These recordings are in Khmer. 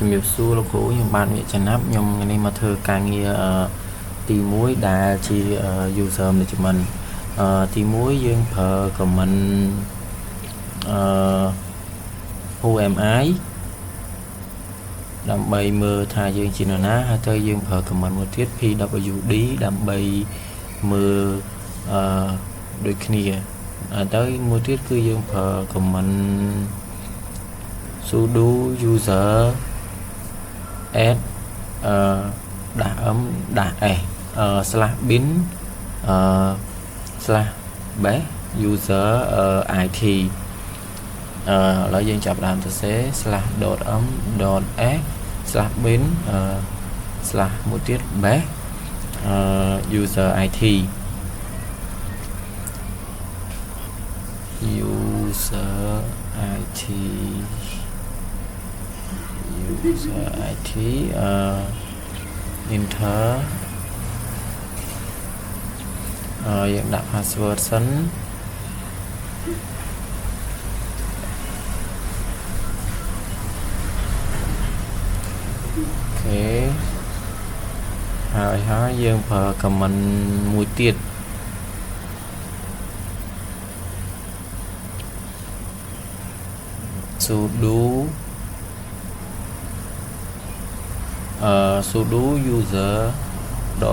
ជំរាបសួរលោកគ្រូខ្ញុំបានវាចំណាប់ខ្ញុំនេះមកធ្វើការងារទី1ដែលជា user management ទី1យើងប្រើ comment who am I ដើម្បីមើលថាយើងជានរណាហើយទៅយើងប្រើ comment មួយទៀត pwd ដើម្បីមើលដូចគ្នាទៅមួយទៀតគឺយើងប្រើ comment sudo user add -bin /base user it ឥឡូវយើងចាប់ដើមសរសេរ /m.s/bin / មួយទៀត base user it enter យើងដាក់ password សិនអូខេហើយយើងប្រើ comment មួយទៀត sudo user.it ដា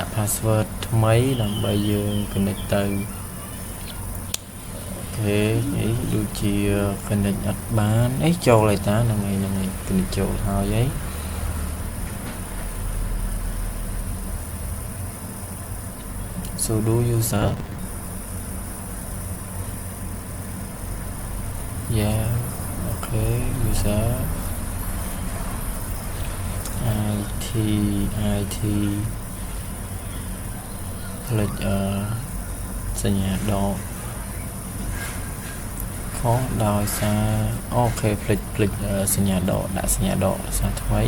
ក់ password ថ្មីដើម្បីយើង connect ទៅអូខេនេះដូចជា connect អត់បានចូលហើយតាហ្នឹងហើយ connect ចូលហើយ sudo user okay user it ផ្លេចសញ្ញាដកខុសដោយសារអូខេផ្លេចសញ្ញាដកដាក់សញ្ញាដកសារថ្មី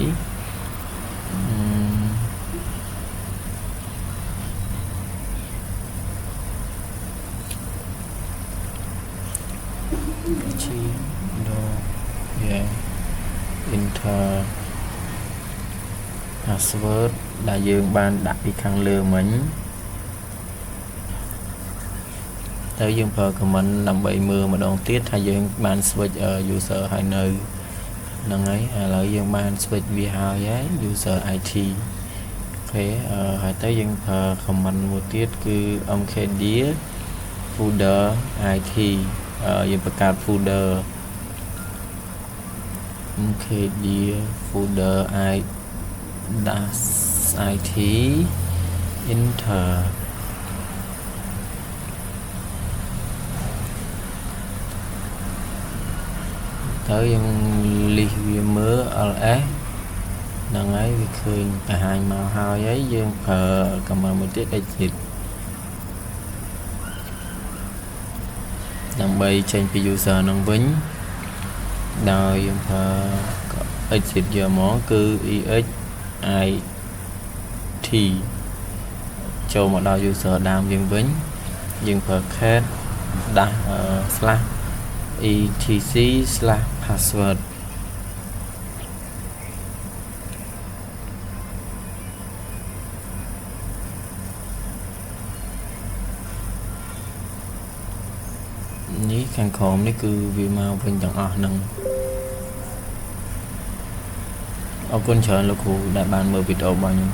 enter password ដែលយើងបានដាក់ពីខាងលើមិញទៅយើងប្រើ comment ដើម្បីមើលម្ដងទៀតថាយើងបាន switch user ហើយនៅហ្នឹងហើយឥឡូវយើងបាន switch វាហើយ user it អូខេហើយទៅយើងប្រើ comment មួយទៀតគឺ mkdir folder it យើងបង្កើត folder mkdir folder it enter ទៅយើងលិះវាមើល ls ហ្នឹងហើយវាឃើញបង្ហាញមកហើយយើងប្រើ command មួយទៀត exit ដើម្បីចេញពី user ហ្នឹងវិញដោយយើងប្រើ exit យកមកគឺ exit ចូលមកដល់ user ដើមយើងវិញយើងប្រើ cat /etc/password នេះខាងក្រោមនេះគឺវាមកវិញទាំងអស់ហ្នឹងអរគុណច្រើនលោកគ្រូដែលបានមើលវីដេអូរបស់ខ្ញុំ